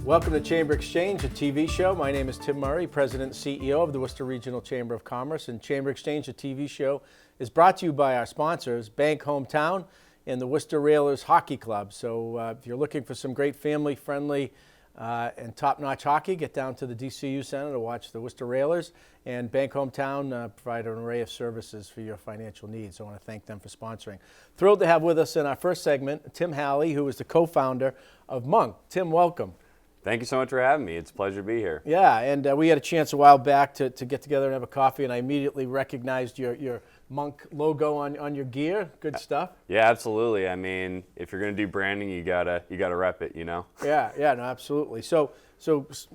Welcome to Chamber Exchange, a TV show. My name is Tim Murray, President and CEO of the Worcester Regional Chamber of Commerce. And Chamber Exchange, a TV show, is brought to you by our sponsors, Bank Hometown and the Worcester Railers Hockey Club. So if you're looking for some great family-friendly and top-notch hockey, get down to the DCU Center to watch the Worcester Railers. And Bank Hometown provide an array of services for your financial needs. I want to thank them for sponsoring. Thrilled to have with us in our first segment, Tim Hally, who is the co-founder of Munq. Tim, welcome. Thank you so much for having me. It's a pleasure to be here. Yeah, and we had a chance a while back to get together and have a coffee, and I immediately recognized your Munq logo on your gear. Good stuff. Yeah, absolutely. I mean, if you're going to do branding, you gotta rep it, you know? Yeah, no, absolutely. So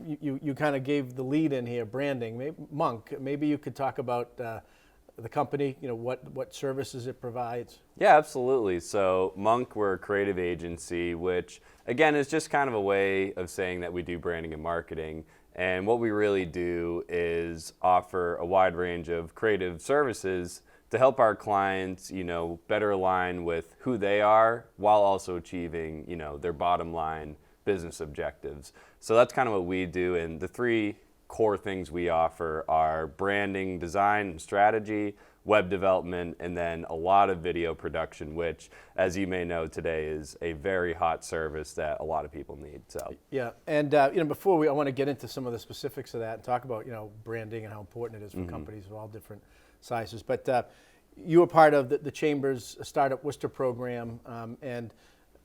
you kind of gave the lead in here, branding. Munq, maybe you could talk about the company, you know, what services it provides. Yeah, absolutely. So Munq, we're a creative agency, which again is just kind of a way of saying that we do branding and marketing. And what we really do is offer a wide range of creative services to help our clients, you know, better align with who they are while also achieving, you know, their bottom line business objectives. So that's kind of what we do. And the three core things we offer are branding, design, and strategy, web development, and then a lot of video production, which, as you may know, today is a very hot service that a lot of people need. So yeah, and you know, before I want to get into some of the specifics of that and talk about, you know, branding and how important it is for companies of all different sizes. But you were part of the Chamber's StartUp Worcester program, and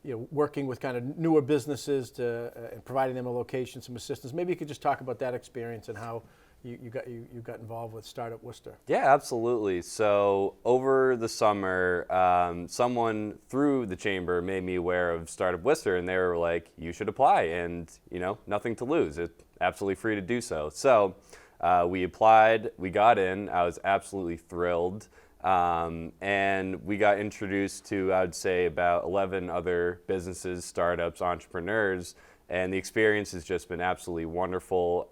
you know, working with kind of newer businesses and providing them a location, some assistance. Maybe you could just talk about that experience and how you got involved with StartUp Worcester. Yeah, absolutely. So over the summer, someone through the chamber made me aware of StartUp Worcester, and they were like, "You should apply," and you know, nothing to lose. It's absolutely free to do so. So we applied, we got in. I was absolutely thrilled. And we got introduced to, I would say, about 11 other businesses, startups, entrepreneurs, and the experience has just been absolutely wonderful.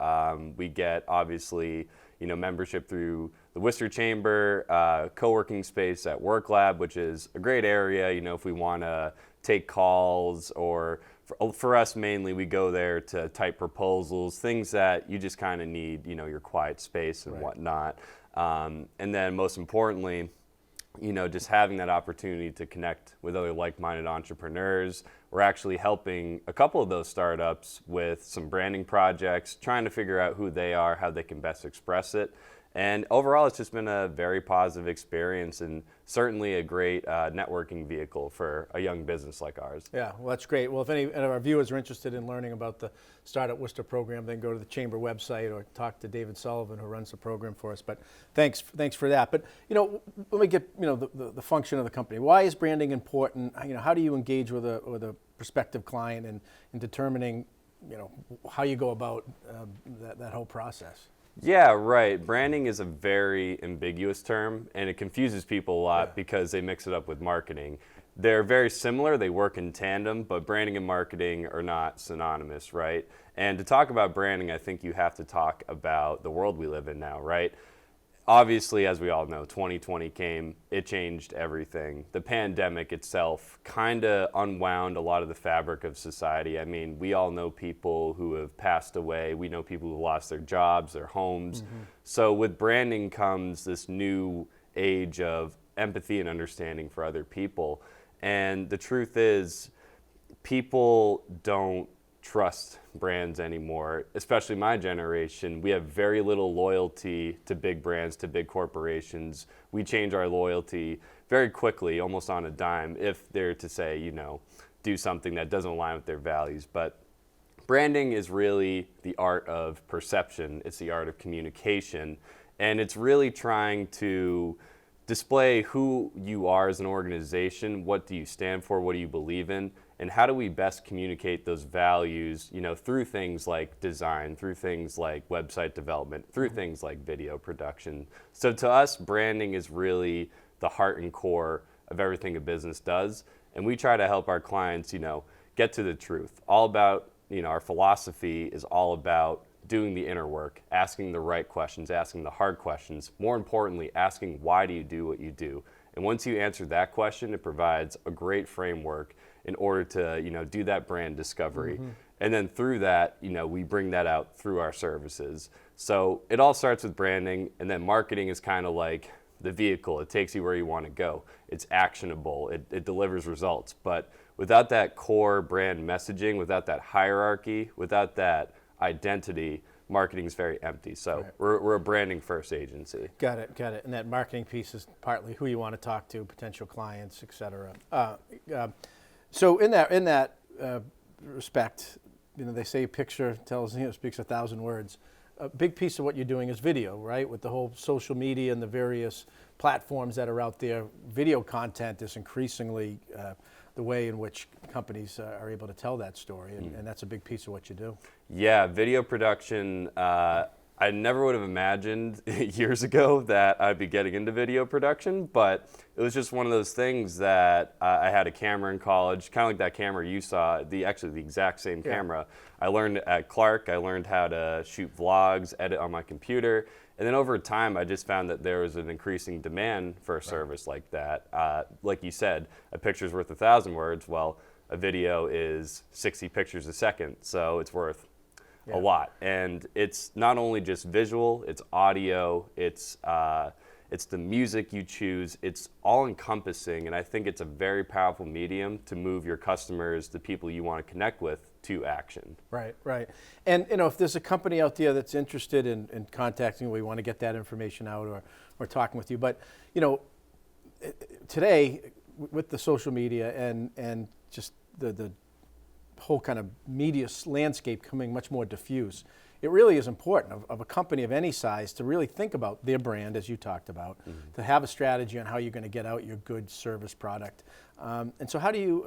We get, obviously, you know, membership through the Worcester Chamber, co-working space at Work Lab, which is a great area, you know, if we want to take calls, or for us mainly, we go there to type proposals, things that you just kind of need, you know, your quiet space and whatnot. And then most importantly, you know, just having that opportunity to connect with other like-minded entrepreneurs. We're actually helping a couple of those startups with some branding projects, trying to figure out who they are, how they can best express it. And overall, it's just been a very positive experience and certainly a great networking vehicle for a young business like ours. Yeah, well, that's great. Well, if any of our viewers are interested in learning about the StartUp Worcester program, then go to the Chamber website or talk to David Sullivan, who runs the program for us. But thanks for that. But you know, let me get, you know, the function of the company. Why is branding important? You know, how do you engage with a prospective client in determining, you know, how you go about that whole process? Yeah, right. Branding is a very ambiguous term, and it confuses people a lot because they mix it up with marketing. They're very similar, they work in tandem, but branding and marketing are not synonymous, right? And to talk about branding, I think you have to talk about the world we live in now, right? Obviously, as we all know, 2020 came, it changed everything. The pandemic itself kind of unwound a lot of the fabric of society. I mean, we all know people who have passed away. We know people who lost their jobs, their homes. So with branding comes this new age of empathy and understanding for other people. And the truth is, people don't trust brands anymore, especially my generation. We have very little loyalty to big brands, to big corporations. We change our loyalty very quickly, almost on a dime, if they're to say, you know, do something that doesn't align with their values. But branding is really the art of perception. It's the art of communication. And it's really trying to display who you are as an organization, what do you stand for, what do you believe in, and how do we best communicate those values, you know, through things like design, through things like website development, through things like video production. So to us, branding is really the heart and core of everything a business does, and we try to help our clients, you know, get to the truth. All about, you know, our philosophy is all about doing the inner work, asking the right questions, asking the hard questions, more importantly, asking why do you do what you do. And once you answer that question, it provides a great framework in order to, you know, do that brand discovery. And then through that, we bring that out through our services. So it all starts with branding, and then marketing is kind of like the vehicle. It takes you where you want to go. It's actionable. It delivers results. But without that core brand messaging, without that hierarchy, without that identity, marketing is very empty. So Right. we're a branding first agency. Got it. And that marketing piece is partly who you want to talk to, potential clients, et cetera. So in that respect, they say a picture speaks 1,000 words. A big piece of what you're doing is video, right? With the whole social media and the various platforms that are out there, video content is increasingly the way in which companies are able to tell that story, and that's a big piece of what you do. Yeah, video production, I never would have imagined years ago that I'd be getting into video production, but it was just one of those things that I had a camera in college, kind of like that camera you saw, actually the exact same camera. I learned at Clark, I learned how to shoot vlogs, edit on my computer, and then over time I just found that there was an increasing demand for a service like that. Like you said, a picture's worth 1,000 words. Well, a video is 60 pictures a second, so it's worth a lot. And it's not only just visual, it's audio, it's the music you choose, it's all encompassing, and I think it's a very powerful medium to move your customers, the people you want to connect with, to action. Right. And if there's a company out there that's interested in contacting, we want to get that information out or talking with you. But today with the social media and just the whole kind of media landscape becoming much more diffuse, it really is important of a company of any size to really think about their brand, as you talked about, to have a strategy on how you're going to get out your good service product. And so how does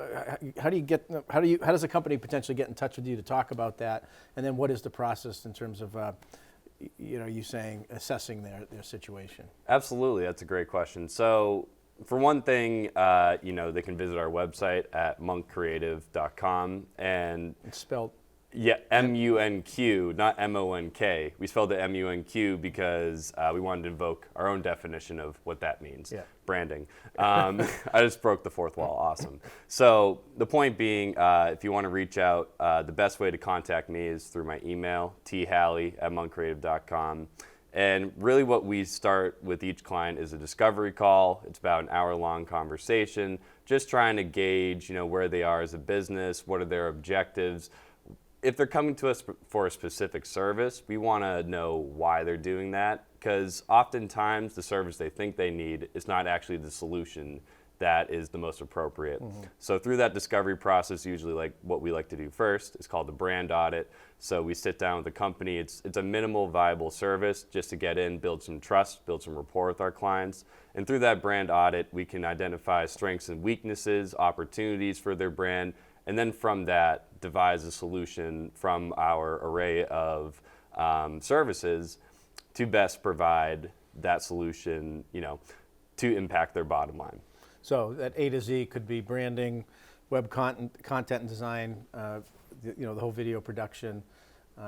a company potentially get in touch with you to talk about that? And then what is the process in terms of you saying assessing their situation? Absolutely, that's a great question. So for one thing, they can visit our website at munqcreative.com, and It's spelled MUNQ, not MONK. We spelled it MUNQ because we wanted to invoke our own definition of what that means. Branding. I just broke the fourth wall. Awesome. So the point being, if you want to reach out, the best way to contact me is through my email, thally@munqcreative.com. And really what we start with each client is a discovery call. It's about an hour-long conversation, just trying to gauge, where they are as a business, what are their objectives. If they're coming to us for a specific service, we want to know why they're doing that, because oftentimes the service they think they need is not actually the solution that is the most appropriate. So through that discovery process, usually what we like to do first is called the brand audit. So we sit down with the company. It's a minimal viable service just to get in, build some trust, build some rapport with our clients. And through that brand audit, we can identify strengths and weaknesses, opportunities for their brand, and then from that, devise a solution from our array of services to best provide that solution, to impact their bottom line. So that A to Z could be branding, web content and design, the whole video production,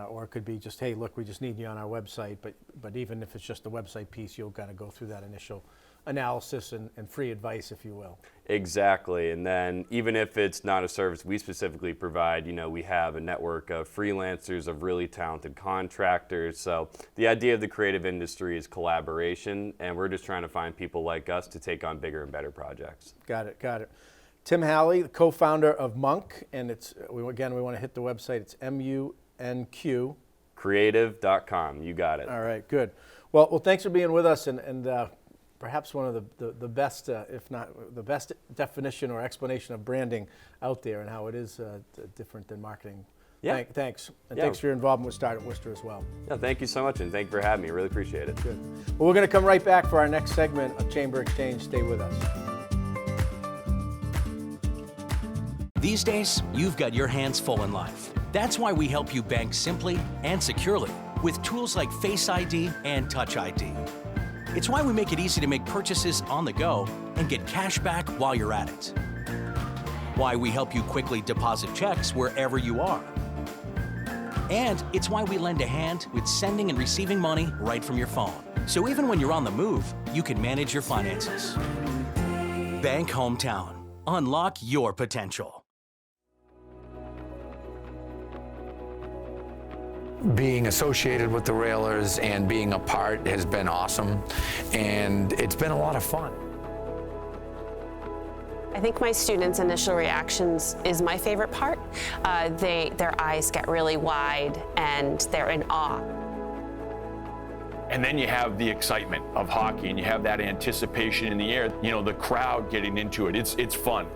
or it could be just, hey, look, we just need you on our website. But even if it's just the website piece, you'll kind of go through that initial analysis and free advice, if you will. Exactly. And then even if it's not a service we specifically provide, we have a network of freelancers, of really talented contractors. So the idea of the creative industry is collaboration, and we're just trying to find people like us to take on bigger and better projects. Got it. Tim Hally, the co-founder of Munq, and we want to hit the website. It's MUNQ. Creative.com. You got it. All right, good. Well, thanks for being with us, and perhaps one of the best, if not the best definition or explanation of branding out there and how it is different than marketing. Yeah. Thanks. And thanks for your involvement with StartUp Worcester as well. Yeah, thank you so much, and thank you for having me. I really appreciate it. Good. Well, we're going to come right back for our next segment of Chamber Exchange. Stay with us. These days, you've got your hands full in life. That's why we help you bank simply and securely with tools like Face ID and Touch ID. It's why we make it easy to make purchases on the go and get cash back while you're at it. Why we help you quickly deposit checks wherever you are. And it's why we lend a hand with sending and receiving money right from your phone. So even when you're on the move, you can manage your finances. Bank Hometown. Unlock your potential. being associated with the Railers and being a part has been awesome, and it's been a lot of fun. I think my students' initial reactions is my favorite part. Their eyes get really wide and they're in awe. And then you have the excitement of hockey, and you have that anticipation in the air, you know, the crowd getting into it. It's fun.